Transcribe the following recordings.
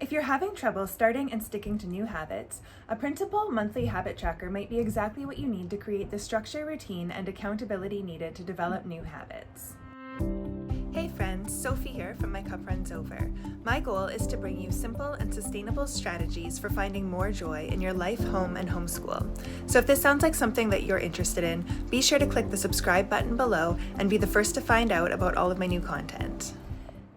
If you're having trouble starting and sticking to new habits, a printable monthly habit tracker might be exactly what you need to create the structure, routine, and accountability needed to develop new habits. Hey friends, Sophie here from My Cup Runs Over. My goal is to bring you simple and sustainable strategies for finding more joy in your life, home, and homeschool. So if this sounds like something that you're interested in, be sure to click the subscribe button below and be the first to find out about all of my new content.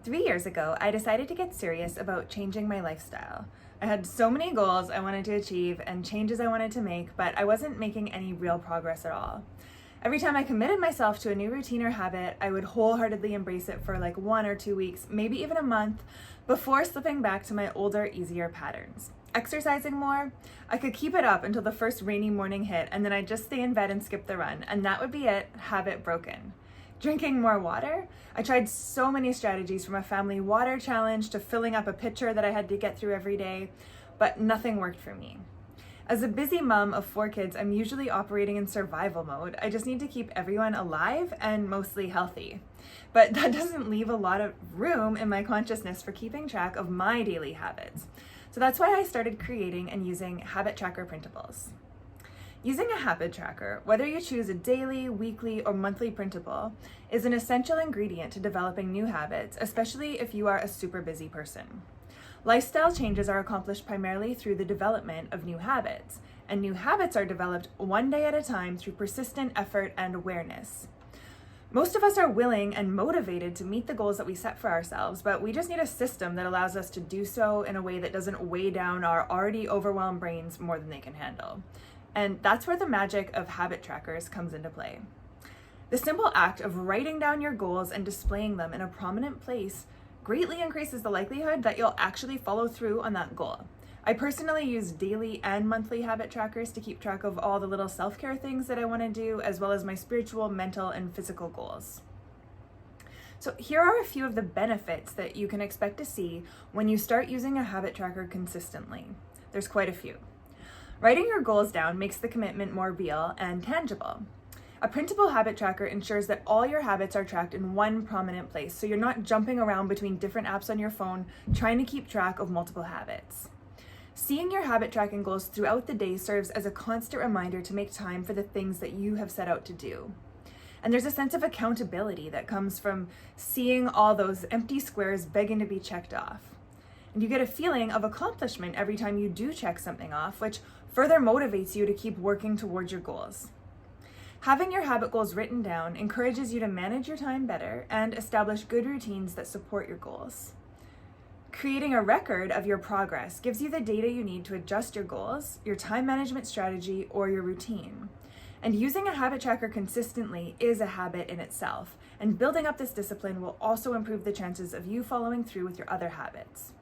3 years ago, I decided to get serious about changing my lifestyle. I had so many goals I wanted to achieve and changes I wanted to make, but I wasn't making any real progress at all. Every time I committed myself to a new routine or habit, I would wholeheartedly embrace it for like 1 or 2 weeks, maybe even a month, before slipping back to my older, easier patterns. Exercising more, I could keep it up until the first rainy morning hit, and then I'd just stay in bed and skip the run, and that would be it, habit broken. Drinking more water, I tried so many strategies, from a family water challenge to filling up a pitcher that I had to get through every day, but nothing worked for me. As a busy mom of 4 kids, I'm usually operating in survival mode. I just need to keep everyone alive and mostly healthy. But that doesn't leave a lot of room in my consciousness for keeping track of my daily habits. So that's why I started creating and using habit tracker printables. Using a habit tracker, whether you choose a daily, weekly, or monthly printable, is an essential ingredient to developing new habits, especially if you are a super busy person. Lifestyle changes are accomplished primarily through the development of new habits, and new habits are developed one day at a time through persistent effort and awareness. Most of us are willing and motivated to meet the goals that we set for ourselves, but we just need a system that allows us to do so in a way that doesn't weigh down our already overwhelmed brains more than they can handle. And that's where the magic of habit trackers comes into play. The simple act of writing down your goals and displaying them in a prominent place greatly increases the likelihood that you'll actually follow through on that goal. I personally use daily and monthly habit trackers to keep track of all the little self-care things that I want to do, as well as my spiritual, mental, and physical goals. So here are a few of the benefits that you can expect to see when you start using a habit tracker consistently. There's quite a few. Writing your goals down makes the commitment more real and tangible. A printable habit tracker ensures that all your habits are tracked in one prominent place, so you're not jumping around between different apps on your phone trying to keep track of multiple habits. Seeing your habit tracking goals throughout the day serves as a constant reminder to make time for the things that you have set out to do. And there's a sense of accountability that comes from seeing all those empty squares begging to be checked off. And you get a feeling of accomplishment every time you do check something off, which further motivates you to keep working towards your goals. Having your habit goals written down encourages you to manage your time better and establish good routines that support your goals. Creating a record of your progress gives you the data you need to adjust your goals, your time management strategy, or your routine. And using a habit tracker consistently is a habit in itself, and building up this discipline will also improve the chances of you following through with your other habits.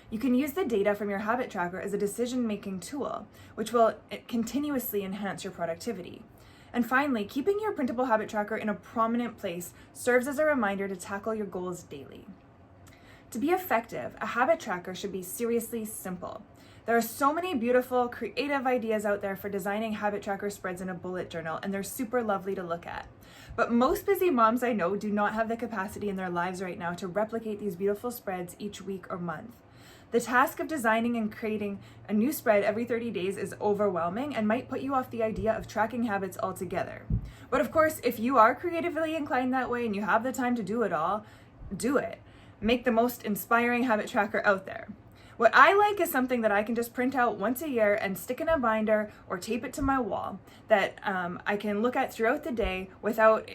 You can use the data from your habit tracker as a decision-making tool, which will continuously enhance your productivity. And finally, keeping your printable habit tracker in a prominent place serves as a reminder to tackle your goals daily. To be effective, a habit tracker should be seriously simple. There are so many beautiful, creative ideas out there for designing habit tracker spreads in a bullet journal, and they're super lovely to look at. But most busy moms I know do not have the capacity in their lives right now to replicate these beautiful spreads each week or month. The task of designing and creating a new spread every 30 days is overwhelming and might put you off the idea of tracking habits altogether. But of course, if you are creatively inclined that way and you have the time to do it all, do it. Make the most inspiring habit tracker out there. What I like is something that I can just print out once a year and stick in a binder or tape it to my wall that I can look at throughout the day without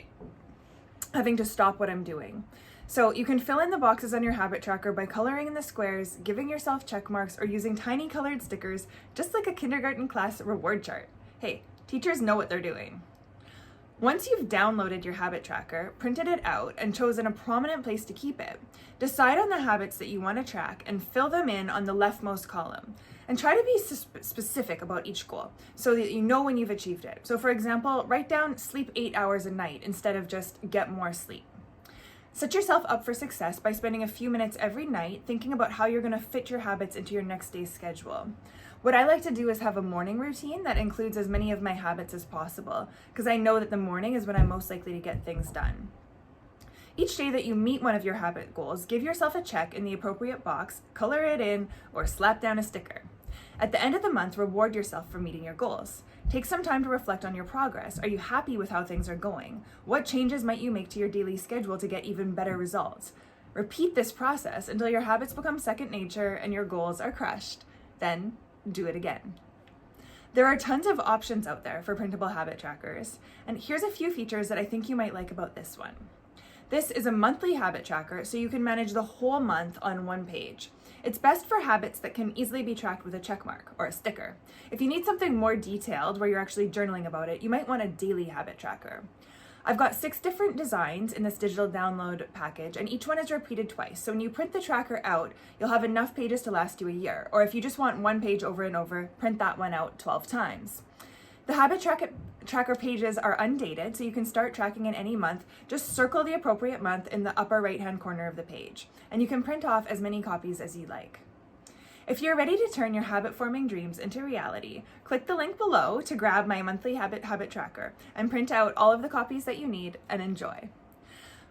having to stop what I'm doing. So you can fill in the boxes on your habit tracker by coloring in the squares, giving yourself check marks, or using tiny colored stickers, just like a kindergarten class reward chart. Hey, teachers know what they're doing. Once you've downloaded your habit tracker, printed it out, and chosen a prominent place to keep it, decide on the habits that you want to track and fill them in on the leftmost column. And try to be specific about each goal so that you know when you've achieved it. So for example, write down sleep 8 hours a night instead of just get more sleep. Set yourself up for success by spending a few minutes every night thinking about how you're going to fit your habits into your next day's schedule. What I like to do is have a morning routine that includes as many of my habits as possible, because I know that the morning is when I'm most likely to get things done. Each day that you meet one of your habit goals, give yourself a check in the appropriate box, color it in, or slap down a sticker. At the end of the month, reward yourself for meeting your goals. Take some time to reflect on your progress. Are you happy with how things are going? What changes might you make to your daily schedule to get even better results? Repeat this process until your habits become second nature and your goals are crushed. Then do it again. There are tons of options out there for printable habit trackers, and here's a few features that I think you might like about this one. This is a monthly habit tracker, so you can manage the whole month on one page. It's best for habits that can easily be tracked with a check mark or a sticker. If you need something more detailed where you're actually journaling about it, you might want a daily habit tracker. I've got 6 different designs in this digital download package, and each one is repeated twice. So when you print the tracker out, you'll have enough pages to last you a year. Or if you just want one page over and over, print that one out 12 times. The habit tracker pages are undated, so you can start tracking in any month. Just circle the appropriate month in the upper right-hand corner of the page, and you can print off as many copies as you like. If you're ready to turn your habit-forming dreams into reality, click the link below to grab my monthly habit tracker and print out all of the copies that you need and enjoy.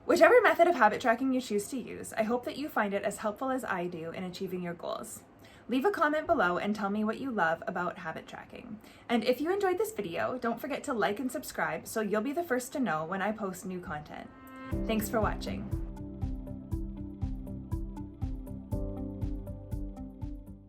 Whichever method of habit tracking you choose to use, I hope that you find it as helpful as I do in achieving your goals. Leave a comment below and tell me what you love about habit tracking. And if you enjoyed this video, don't forget to like and subscribe so you'll be the first to know when I post new content. Thanks for watching.